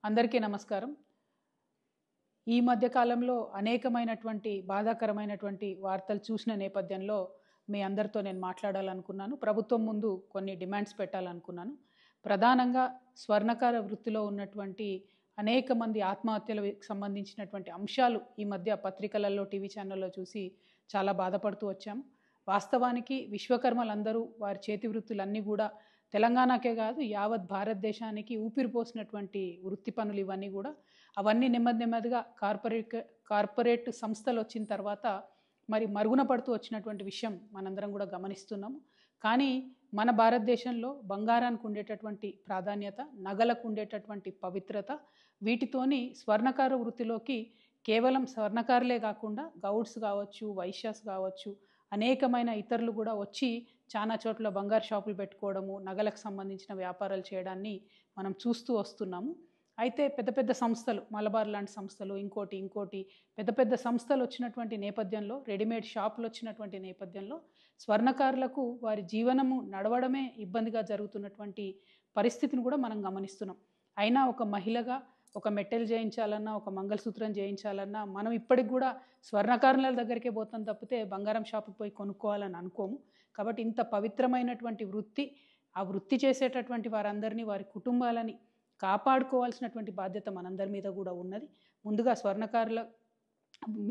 అందరికీ నమస్కారం. ఈ మధ్య కాలంలో అనేకమైనటువంటి బాధాకరమైనటువంటి వార్తలు చూసిన నేపథ్యంలో మీ అందరితో నేను మాట్లాడాలనుకున్నాను. ప్రభుత్వం ముందు కొన్ని డిమాండ్స్ పెట్టాలనుకున్నాను. ప్రధానంగా స్వర్ణకార వృత్తిలో ఉన్నటువంటి అనేక మంది ఆత్మహత్యలకు సంబంధించినటువంటి అంశాలు ఈ మధ్య పత్రికలలో, టీవీ ఛానల్లో చూసి చాలా బాధపడుతూ వచ్చాము. వాస్తవానికి విశ్వకర్మలందరూ వారి చేతి వృత్తులన్నీ కూడా తెలంగాణకే కాదు యావత్ భారతదేశానికి ఊపిరిపోసినటువంటి వృత్తి పనులు ఇవన్నీ కూడా. అవన్నీ నెమ్మదిగా కార్పొరేట్ సంస్థలు వచ్చిన తర్వాత మరి మరుగున పడుతూ వచ్చినటువంటి విషయం మనందరం కూడా గమనిస్తున్నాము. కానీ మన భారతదేశంలో బంగారానికి ఉండేటటువంటి ప్రాధాన్యత, నగలకు ఉండేటటువంటి పవిత్రత, వీటితోని స్వర్ణకార వృత్తిలోకి కేవలం స్వర్ణకారులే కాకుండా గౌడ్స్ కావచ్చు, వైశ్యాస్ కావచ్చు, అనేకమైన ఇతరులు కూడా వచ్చి చాలా చోట్ల బంగారు షాపులు పెట్టుకోవడము, నగలకు సంబంధించిన వ్యాపారాలు చేయడాన్ని మనం చూస్తూ వస్తున్నాము. అయితే పెద్ద పెద్ద సంస్థలు, మలబార్ లాంటి సంస్థలు, ఇంకోటి పెద్ద పెద్ద సంస్థలు వచ్చినటువంటి నేపథ్యంలో, రెడీమేడ్ షాపులు వచ్చినటువంటి నేపథ్యంలో స్వర్ణకారులకు వారి జీవనము నడవడమే ఇబ్బందిగా జరుగుతున్నటువంటి పరిస్థితిని కూడా మనం గమనిస్తున్నాం. అయినా ఒక మహిళగా ఒక మెట్టెలు చేయించాలన్నా, ఒక మంగళసూత్రం చేయించాలన్నా మనం ఇప్పటికి కూడా స్వర్ణకారుల దగ్గరికే పోతాం తప్పితే బంగారం షాపుకి పోయి కొనుక్కోవాలని అనుకోము. కాబట్టి ఇంత పవిత్రమైనటువంటి వృత్తి, ఆ వృత్తి చేసేటటువంటి వారందరినీ, వారి కుటుంబాలని కాపాడుకోవాల్సినటువంటి బాధ్యత మనందరి మీద కూడా ఉన్నది. ముందుగా స్వర్ణకారుల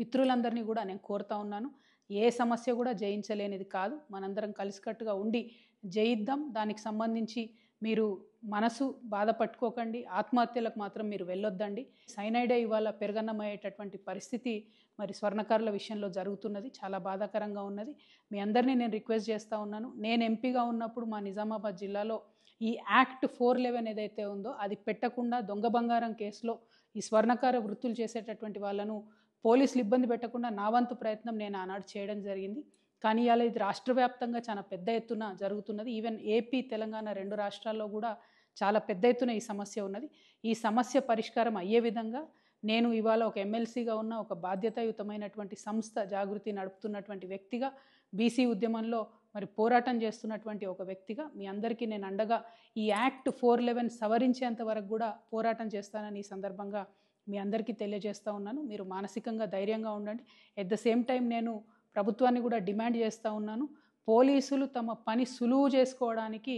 మిత్రులందరినీ కూడా నేను కోరుతా ఉన్నాను, ఏ సమస్య కూడా జయించలేనిది కాదు. మనందరం కలిసికట్టుగా ఉండి జయిద్దాం. దానికి సంబంధించి మీరు మనసు బాధపట్టుకోకండి, ఆత్మహత్యలకు మాత్రం మీరు వెళ్ళొద్దండి. సైనైడే ఇవాళ పెరగన్నమయ్యేటటువంటి పరిస్థితి మరి స్వర్ణకారుల విషయంలో జరుగుతున్నది. చాలా బాధాకరంగా ఉన్నది. మీ అందరినీ నేను రిక్వెస్ట్ చేస్తూ ఉన్నాను. నేను ఎంపీగా ఉన్నప్పుడు మా నిజామాబాద్ జిల్లాలో ఈ యాక్ట్ 411 ఏదైతే ఉందో అది పెట్టకుండా దొంగ బంగారం కేసులో ఈ స్వర్ణకార వృత్తులు చేసేటటువంటి వాళ్ళను పోలీసులు ఇబ్బంది పెట్టకుండా నా వంతు ప్రయత్నం నేను ఆనాడు చేయడం జరిగింది. కానీ ఇవాళ ఇది రాష్ట్ర వ్యాప్తంగా చాలా పెద్ద ఎత్తున జరుగుతున్నది. ఈవెన్ ఏపీ, తెలంగాణ 2 రాష్ట్రాల్లో కూడా చాలా పెద్ద ఎత్తున ఈ సమస్య ఉన్నది. ఈ సమస్య పరిష్కారం అయ్యే విధంగా నేను ఇవాళ ఒక ఎమ్మెల్సీగా ఉన్న ఒక బాధ్యతాయుతమైనటువంటి సంస్థ జాగృతి నడుపుతున్నటువంటి వ్యక్తిగా, బీసీ ఉద్యమంలో మరి పోరాటం చేస్తున్నటువంటి ఒక వ్యక్తిగా మీ అందరికీ నేను అండగా ఈ యాక్ట్ 411 సవరించేంత వరకు కూడా పోరాటం చేస్తానని ఈ సందర్భంగా మీ అందరికీ తెలియజేస్తూ ఉన్నాను. మీరు మానసికంగా ధైర్యంగా ఉండండి. ఎట్ ద సేమ్ టైం నేను ప్రభుత్వాన్ని కూడా డిమాండ్ చేస్తూ ఉన్నాను, పోలీసులు తమ పని సులువు చేసుకోవడానికి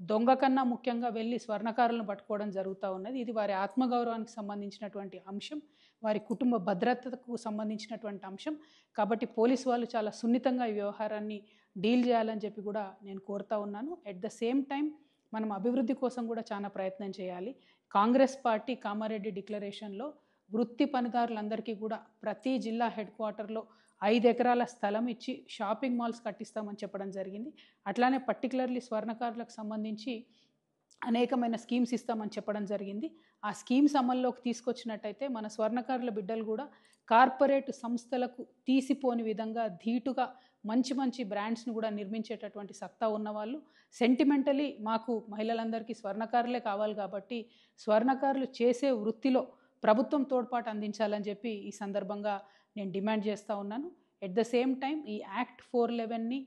దొంగ కన్నా ముఖ్యంగా వెళ్ళి స్వర్ణకారులను పట్టుకోవడం జరుగుతూ ఉన్నది. ఇది వారి ఆత్మగౌరవానికి సంబంధించినటువంటి అంశం, వారి కుటుంబ భద్రతకు సంబంధించినటువంటి అంశం. కాబట్టి పోలీసు వాళ్ళు చాలా సున్నితంగా ఈ వ్యవహారాన్ని డీల్ చేయాలని చెప్పి కూడా నేను కోరుతా ఉన్నాను. ఎట్ ద సేమ్ టైం మనం అభివృద్ధి కోసం కూడా చాలా ప్రయత్నం చేయాలి. కాంగ్రెస్ పార్టీ కామారెడ్డి డిక్లరేషన్లో వృత్తి పనిదారులందరికీ కూడా ప్రతి జిల్లా హెడ్ క్వార్టర్లో 5 ఎకరాల స్థలం ఇచ్చి షాపింగ్ మాల్స్ కట్టిస్తామని చెప్పడం జరిగింది. అట్లానే పర్టికులర్లీ స్వర్ణకారులకు సంబంధించి అనేకమైన స్కీమ్స్ ఇస్తామని చెప్పడం జరిగింది. ఆ స్కీమ్స్ అమల్లోకి తీసుకొచ్చినట్టయితే మన స్వర్ణకారుల బిడ్డలు కూడా కార్పొరేట్ సంస్థలకు తీసిపోని విధంగా ధీటుగా మంచి బ్రాండ్స్ను కూడా నిర్మించేటటువంటి సత్తా ఉన్నవాళ్ళు, సెంటిమెంటలీ మాకు మహిళలందరికీ స్వర్ణకారులే కావాలి కాబట్టి స్వర్ణకారులు చేసే వృత్తిలో ప్రభుత్వం తోడ్పాటు అందించాలని చెప్పి ఈ సందర్భంగా నేను డిమాండ్ చేస్తూ ఉన్నాను. ఎట్ ద సేమ్ టైం ఈ యాక్ట్ 411ని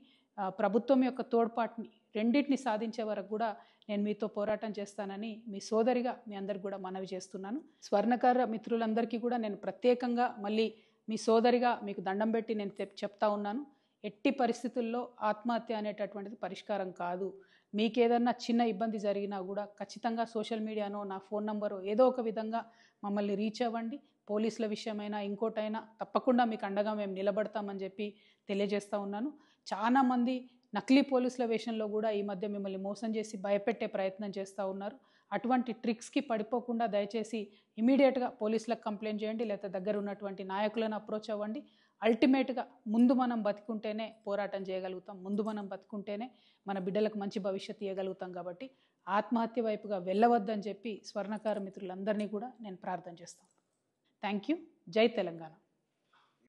ప్రభుత్వం యొక్క తోడ్పాటుని రెండింటిని సాధించే వరకు కూడా నేను మీతో పోరాటం చేస్తానని మీ సోదరిగా మీ అందరికి కూడా మనవి చేస్తున్నాను. స్వర్ణకార మిత్రులందరికీ కూడా నేను ప్రత్యేకంగా మళ్ళీ మీ సోదరిగా మీకు దండం పెట్టి నేను చెప్తా ఉన్నాను, ఎట్టి పరిస్థితుల్లో ఆత్మహత్య అనేటటువంటిది పరిష్కారం కాదు. మీకు ఏదన్నా చిన్న ఇబ్బంది జరిగినా కూడా ఖచ్చితంగా సోషల్ మీడియానో, నా ఫోన్ నంబరో ఏదో ఒక విధంగా మమ్మల్ని రీచ్ అవ్వండి. పోలీసుల విషయమైనా ఇంకోటైనా తప్పకుండా మీకు అండగా మేము నిలబడతామని చెప్పి తెలియజేస్తూ ఉన్నాను. చాలామంది నకిలీ పోలీసుల వేషంలో కూడా ఈ మధ్య మిమ్మల్ని మోసం చేసి భయపెట్టే ప్రయత్నం చేస్తూ ఉన్నారు. అటువంటి ట్రిక్స్కి పడిపోకుండా దయచేసి ఇమీడియట్గా పోలీసులకు కంప్లైంట్ చేయండి, లేదా దగ్గర ఉన్నటువంటి నాయకులను అప్రోచ్ అవ్వండి. అల్టిమేట్గా ముందు మనం బతుకుంటేనే పోరాటం చేయగలుగుతాం, ముందు మనం బతుకుంటేనే మన బిడ్డలకు మంచి భవిష్యత్తు ఇవ్వగలుగుతాం. కాబట్టి ఆత్మహత్య వైపుగా వెళ్ళవద్దని చెప్పి స్వర్ణకార మిత్రులందరినీ కూడా నేను ప్రార్థన చేస్తాను. Thank you. జై తెలంగాణ.